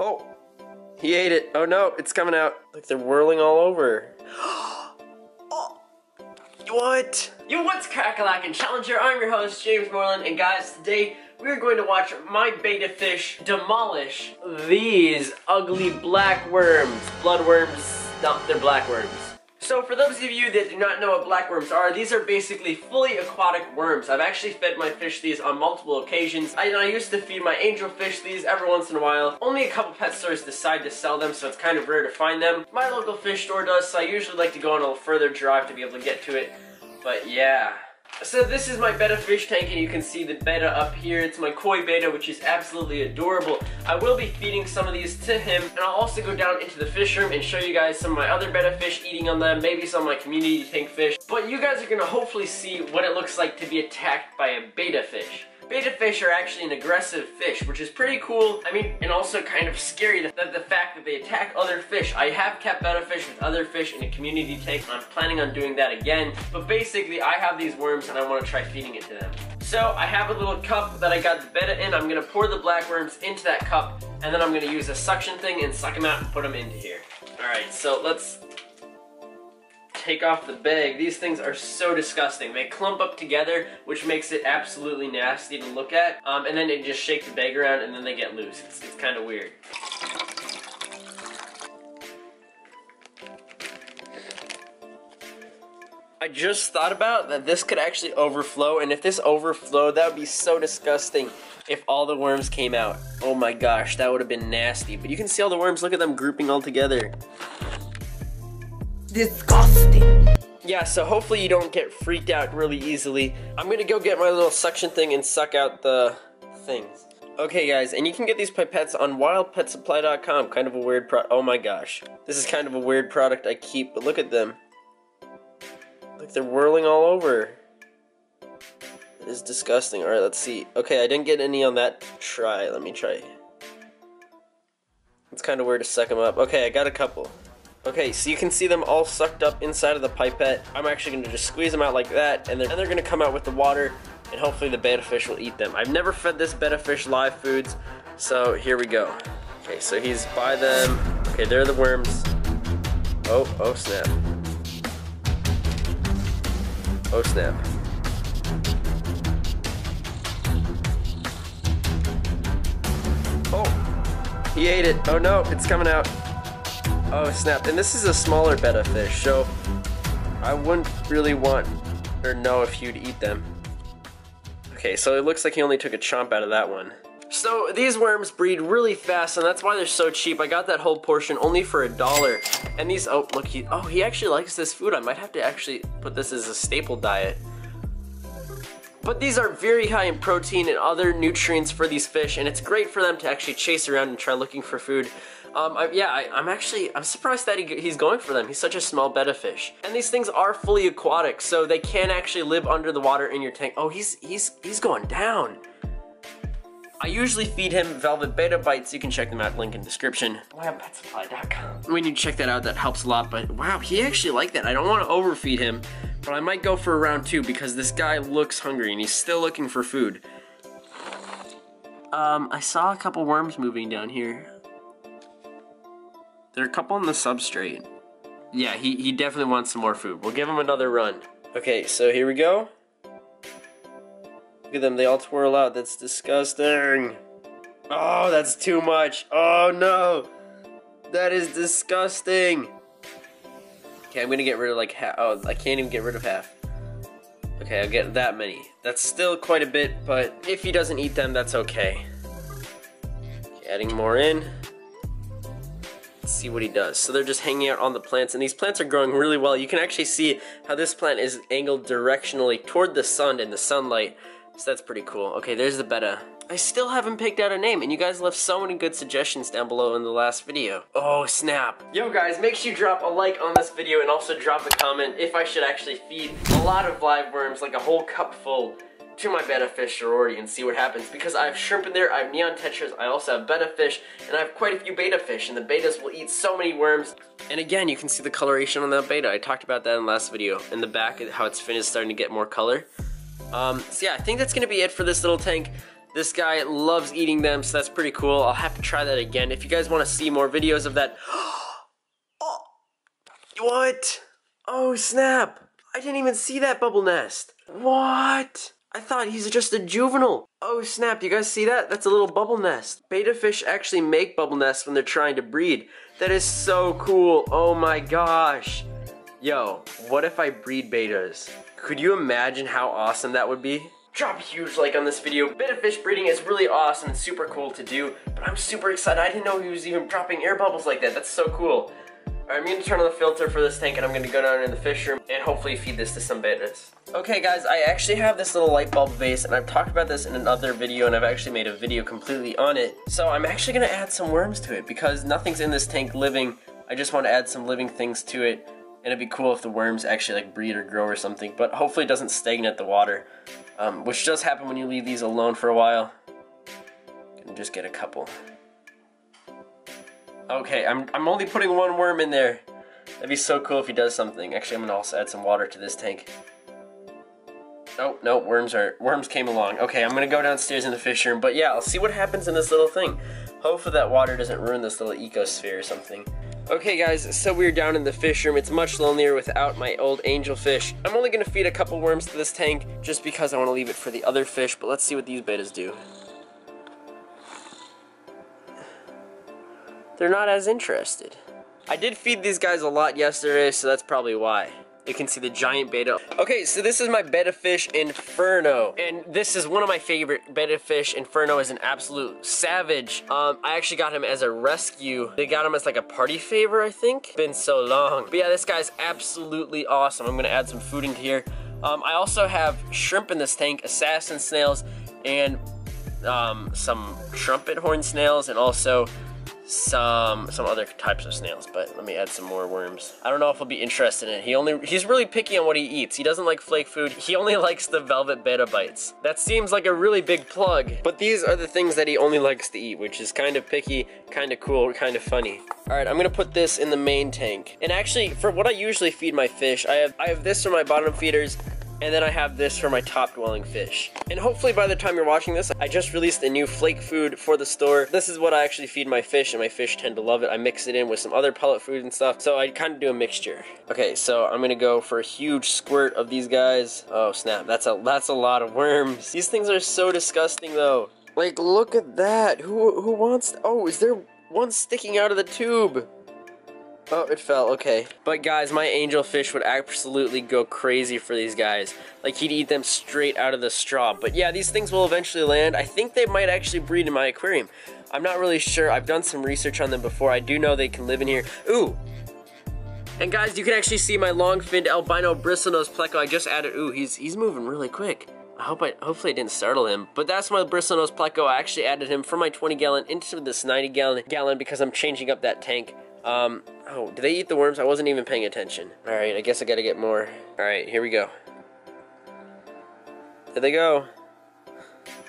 Oh, he ate it. Oh no, it's coming out. Like they're whirling all over. Oh, what? Yo, what's crack-a-lackin' Challenger? I'm your host, James Morelan, and guys, today we're going to watch my betta fish demolish these ugly blackworms. Bloodworms, no, they're blackworms. So for those of you that do not know what blackworms are, these are basically fully aquatic worms. I've actually fed my fish these on multiple occasions. I used to feed my angelfish these every once in a while. Only a couple pet stores decide to sell them, so it's kind of rare to find them. My local fish store does, so I usually like to go on a little further drive to be able to get to it. But yeah. So this is my betta fish tank, and you can see the betta up here. It's my koi betta, which is absolutely adorable. I will be feeding some of these to him, and I'll also go down into the fish room and show you guys some of my other betta fish eating on them, maybe some of my community tank fish. But you guys are gonna hopefully see what it looks like to be attacked by a betta fish. Betta fish are actually an aggressive fish, which is pretty cool. I mean, and also kind of scary, the fact that they attack other fish. I have kept betta fish with other fish in a community tank, and I'm planning on doing that again. But basically, I have these worms, and I want to try feeding it to them. So, I have a little cup that I got the betta in. I'm going to pour the blackworms into that cup, and then I'm going to use a suction thing and suck them out and put them into here. Alright, so let's take off the bag. These things are so disgusting. They clump up together, which makes it absolutely nasty to look at. And then they just shake the bag around and then they get loose. It's kind of weird. I just thought about that this could actually overflow, and if this overflowed, that would be so disgusting if all the worms came out. Oh my gosh, that would have been nasty. But you can see all the worms, look at them grouping all together. Disgusting. Yeah, so hopefully you don't get freaked out really easily. I'm gonna go get my little suction thing and suck out the things. Okay guys, and you can get these pipettes on wildpetsupply.com. Kind of a weird oh my gosh. This is kind of a weird product I keep, but look at them. Like they're whirling all over. It is disgusting. Alright, let's see. Okay, I didn't get any on that try. Let me try. It's kind of weird to suck them up. Okay, I got a couple. Okay, so you can see them all sucked up inside of the pipette. I'm actually going to just squeeze them out like that, and they're going to come out with the water, and hopefully the betta fish will eat them. I've never fed this betta fish live foods, so here we go. Okay, so he's by them. Okay, there are the worms. Oh snap. Oh snap. Oh, he ate it. Oh no, it's coming out. Oh snap, and this is a smaller betta fish, so I wouldn't really want or know if you'd eat them. Okay, so it looks like he only took a chomp out of that one. So these worms breed really fast, and that's why they're so cheap. I got that whole portion only for $1. And these, oh look, he actually likes this food. I might have to actually put this as a staple diet. But these are very high in protein and other nutrients for these fish, and it's great for them to actually chase around and try looking for food. I'm surprised that he's going for them. He's such a small betta fish. And these things are fully aquatic, so they can actually live under the water in your tank. Oh, he's going down. I usually feed him velvet betta bites. You can check them out, link in description. wildpetsupply.com. When you check that out, that helps a lot, but wow, he actually liked that. I don't want to overfeed him, but I might go for a round 2 because this guy looks hungry and he's still looking for food. I saw a couple worms moving down here. There are a couple on the substrate. Yeah, he definitely wants some more food. We'll give him another run. Okay, so here we go. Look at them, they all twirl out. That's disgusting. Oh, that's too much. Oh no, that is disgusting. Okay, I'm gonna get rid of like half. Oh, I can't even get rid of half. Okay, I'll get that many. That's still quite a bit, but if he doesn't eat them, that's okay. Okay, adding more in. Let's see what he does. So they're just hanging out on the plants, and these plants are growing really well. You can actually see how this plant is angled directionally toward the sun and the sunlight. So that's pretty cool. Okay, there's the betta. I still haven't picked out a name, and you guys left so many good suggestions down below in the last video. Oh, snap. Yo guys, make sure you drop a like on this video and also drop a comment if I should actually feed a lot of live worms, like a whole cup full, to my betta fish sorority and see what happens, because I have shrimp in there, I have neon tetras, I also have betta fish, and I have quite a few betta fish, and the bettas will eat so many worms. And again, you can see the coloration on that betta. I talked about that in the last video. In the back, how its fin is starting to get more color. So yeah, I think that's gonna be it for this little tank. This guy loves eating them, so that's pretty cool. I'll have to try that again. If you guys want to see more videos of that. Oh, what? Oh snap! I didn't even see that bubble nest. What? I thought he's just a juvenile. Oh snap, you guys see that? That's a little bubble nest. Betta fish actually make bubble nests when they're trying to breed. That is so cool. Oh my gosh. Yo, what if I breed bettas? Could you imagine how awesome that would be? Drop a huge like on this video. Betta fish breeding is really awesome and super cool to do, but I'm super excited. I didn't know he was even dropping air bubbles like that. That's so cool. Alright, I'm going to turn on the filter for this tank and I'm going to go down in the fish room and hopefully feed this to some bettas. Okay guys, I actually have this little light bulb vase and I've talked about this in another video and I've actually made a video completely on it. So I'm actually going to add some worms to it because nothing's in this tank living. I just want to add some living things to it and it'd be cool if the worms actually like breed or grow or something, but hopefully it doesn't stagnate the water, which does happen when you leave these alone for a while. Gonna just get a couple. Okay, I'm only putting one worm in there. That'd be so cool if he does something. Actually, I'm gonna also add some water to this tank. Oh, no, worms came along. Okay, I'm gonna go downstairs in the fish room, but yeah, I'll see what happens in this little thing. Hopefully that water doesn't ruin this little ecosphere or something. Okay guys, so we're down in the fish room. It's much lonelier without my old angelfish. I'm only gonna feed a couple worms to this tank just because I wanna leave it for the other fish, but let's see what these bettas do. They're not as interested. I did feed these guys a lot yesterday, so that's probably why. You can see the giant betta. Okay, so this is my Betta Fish Inferno, and this is one of my favorite Betta fish. Inferno is an absolute savage. I actually got him as a rescue. They got him as like a party favor, I think. Been so long. But yeah, this guy's absolutely awesome. I'm gonna add some food into here. I also have shrimp in this tank, assassin snails, and some trumpet horn snails, and also some other types of snails, but let me add some more worms. I don't know if he'll be interested in it. He's really picky on what he eats. He doesn't like flake food. He only likes the velvet betta bites. That seems like a really big plug, but these are the things that he only likes to eat, which is kind of picky, kind of cool, kind of funny. All right, I'm gonna put this in the main tank. And actually, for what I usually feed my fish, I have this for my bottom feeders, and then I have this for my top dwelling fish. And hopefully by the time you're watching this, I just released a new flake food for the store. This is what I actually feed my fish, and my fish tend to love it. I mix it in with some other pellet food and stuff, so I kind of do a mixture. Okay, so I'm gonna go for a huge squirt of these guys. Oh snap, that's a lot of worms. These things are so disgusting though. Like, look at that. Who wants, oh, is there one sticking out of the tube? Oh, it fell, okay. But guys, my angelfish would absolutely go crazy for these guys. Like, he'd eat them straight out of the straw. But yeah, these things will eventually land. I think they might actually breed in my aquarium. I'm not really sure. I've done some research on them before. I do know they can live in here. Ooh! And guys, you can actually see my long-finned albino bristlenose pleco. I just added, ooh, he's moving really quick. Hopefully I didn't startle him. But that's my bristlenose pleco. I actually added him from my 20-gallon into this 90-gallon because I'm changing up that tank. Oh, do they eat the worms? I wasn't even paying attention. Alright, I guess I gotta get more. Alright, here we go. There they go.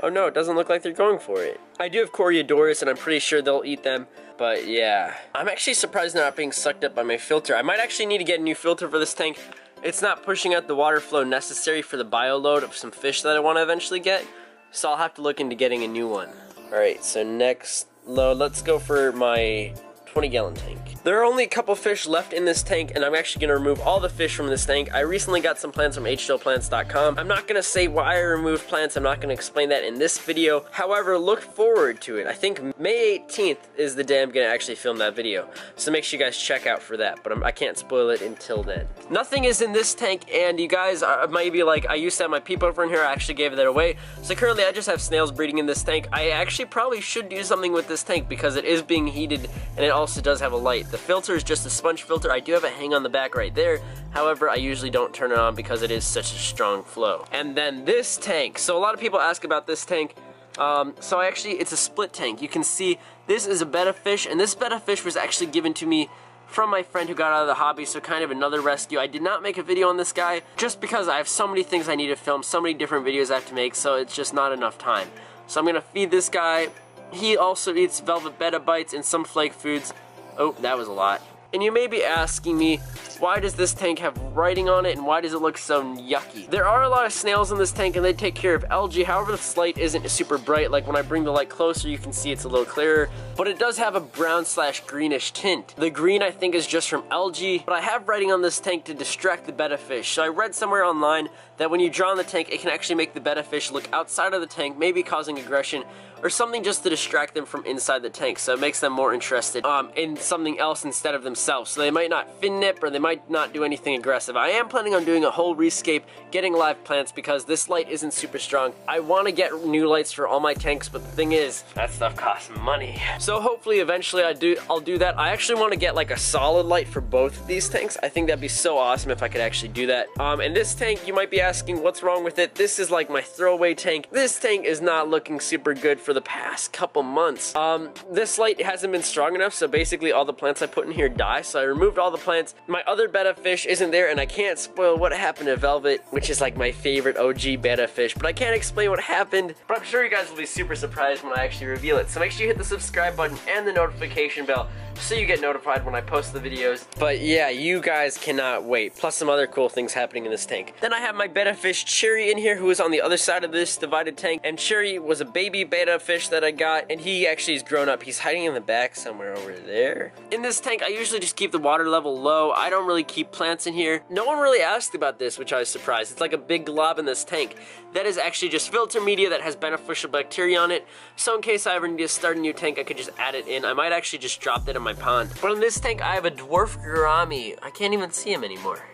Oh no, it doesn't look like they're going for it. I do have Coreodoris, and I'm pretty sure they'll eat them. But yeah, I'm actually surprised they're not being sucked up by my filter. I might actually need to get a new filter for this tank. It's not pushing out the water flow necessary for the bio load of some fish that I want to eventually get. So I'll have to look into getting a new one. Alright, so next load, let's go for my 20-gallon tank. There are only a couple fish left in this tank, and I'm actually going to remove all the fish from this tank. I recently got some plants from HTLplants.com. I'm not going to say why I removed plants. I'm not going to explain that in this video. However, look forward to it. I think May 18th is the day I'm going to actually film that video. So make sure you guys check out for that, but I can't spoil it until then. Nothing is in this tank, and you guys might be like, I used to have my peep over in here. I actually gave that away. So currently I just have snails breeding in this tank. I actually probably should do something with this tank because it is being heated, and it also does have a light. The filter is just a sponge filter. I do have a hang on the back right there. However, I usually don't turn it on because it is such a strong flow. And then this tank. So a lot of people ask about this tank. So it's a split tank. You can see this is a betta fish, and this betta fish was actually given to me from my friend who got out of the hobby, so kind of another rescue. I did not make a video on this guy just because I have so many things I need to film, so many different videos I have to make, so it's just not enough time. So I'm gonna feed this guy. He also eats velvet betta bites and some flake foods. Oh, that was a lot. And you may be asking me, why does this tank have writing on it and why does it look so yucky? There are a lot of snails in this tank and they take care of algae. However, this light isn't super bright. Like when I bring the light closer, you can see it's a little clearer, but it does have a brown/greenish tint. The green I think is just from algae, but I have writing on this tank to distract the betta fish. So I read somewhere online that when you draw on the tank, it can actually make the betta fish look outside of the tank, maybe causing aggression or something just to distract them from inside the tank. So it makes them more interested in something else instead of themselves. So they might not fin nip or they might not do anything aggressive. I am planning on doing a whole rescape, getting live plants because this light isn't super strong. I want to get new lights for all my tanks, but the thing is, that stuff costs money. So hopefully eventually I'll do that. I actually want to get like a solid light for both of these tanks. I think that'd be so awesome if I could actually do that. And this tank, you might be asking what's wrong with it. This is like my throwaway tank. This tank is not looking super good for the past couple months. This light hasn't been strong enough, so basically all the plants I put in here die. So I removed all the plants. My other betta fish isn't there, and I can't spoil what happened to Velvet, which is like my favorite OG betta fish, but I can't explain what happened. But I'm sure you guys will be super surprised when I actually reveal it. So make sure you hit the subscribe button and the notification bell so you get notified when I post the videos. But yeah, you guys cannot wait. Plus some other cool things happening in this tank. Then I have my betta fish Cherry in here, who is on the other side of this divided tank. And Cherry was a baby betta fish that I got, and he actually is grown up. He's hiding in the back somewhere over there. In this tank, I usually just keep the water level low. I don't really keep plants in here. No one really asked about this, which I was surprised. It's like a big glob in this tank. That is actually just filter media that has beneficial bacteria on it. So in case I ever need to start a new tank, I could just add it in. I might actually just drop that in my pond. But in this tank, I have a dwarf gourami. I can't even see him anymore.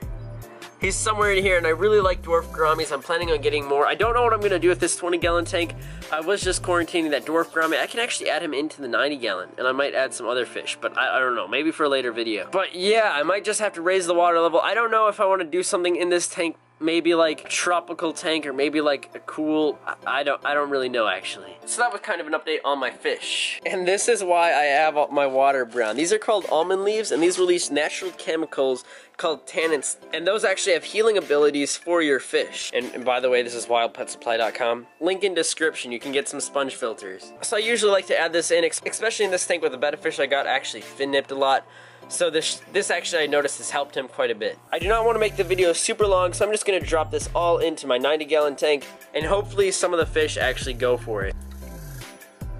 He's somewhere in here, and I really like dwarf gouramis. I'm planning on getting more. I don't know what I'm gonna do with this 20-gallon tank. I was just quarantining that dwarf gourami. I can actually add him into the 90-gallon, and I might add some other fish, but I don't know, maybe for a later video. But yeah, I might just have to raise the water level. I don't know if I want to do something in this tank, maybe like tropical tank or maybe like a cool, I don't really know actually. So that was kind of an update on my fish. And this is why I have my water brown. These are called almond leaves, and these release natural chemicals called tannins, and those actually have healing abilities for your fish. And by the way, this is wildpetsupply.com. Link in description, you can get some sponge filters. So I usually like to add this in, especially in this tank with the betta fish I got actually fin nipped a lot. So this actually I noticed has helped him quite a bit. I do not want to make the video super long, so I'm just going to drop this all into my 90-gallon tank, and hopefully some of the fish actually go for it.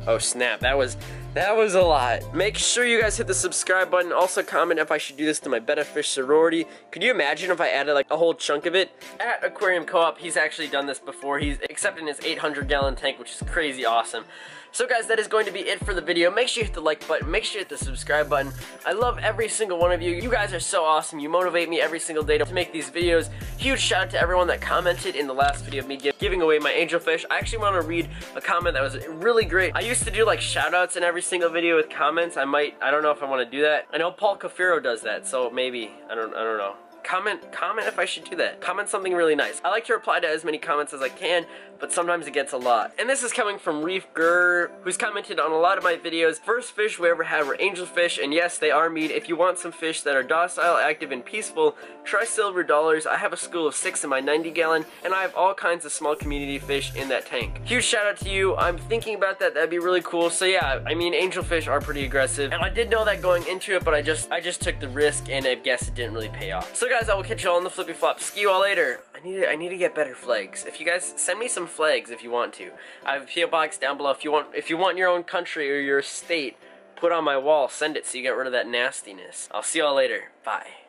Oh snap, that was a lot. Make sure you guys hit the subscribe button. Also comment if I should do this to my betta fish sorority. Could you imagine if I added like a whole chunk of it? At Aquarium Co-op, he's actually done this before. Except in his 800-gallon tank, which is crazy awesome. So guys, that is going to be it for the video. Make sure you hit the like button. Make sure you hit the subscribe button. I love every single one of you. You guys are so awesome. You motivate me every single day to make these videos. Huge shout out to everyone that commented in the last video of me giving away my angelfish. I actually want to read a comment that was really great. I used to do like shout outs in every single video with comments. I don't know if I want to do that. I know Paul Cafaro does that, so maybe, I don't know. Comment if I should do that. Comment something really nice. I like to reply to as many comments as I can, but sometimes it gets a lot. And this is coming from Reef Gurr, who's commented on a lot of my videos. First fish we ever had were angelfish, and yes, they are meat. If you want some fish that are docile, active, and peaceful, try silver dollars. I have a school of 6 in my 90-gallon, and I have all kinds of small community fish in that tank. Huge shout out to you. I'm thinking about that. That'd be really cool. So yeah, I mean, angelfish are pretty aggressive, and I did know that going into it, but I just took the risk, and I guess it didn't really pay off. So guys, I will catch you all on the flippy flop. See you all later. I need to get better flags. If you guys send me some flags if you want to. I have a PO box down below. If you want your own country or your state put on my wall, send it so you get rid of that nastiness. I'll see you all later. Bye.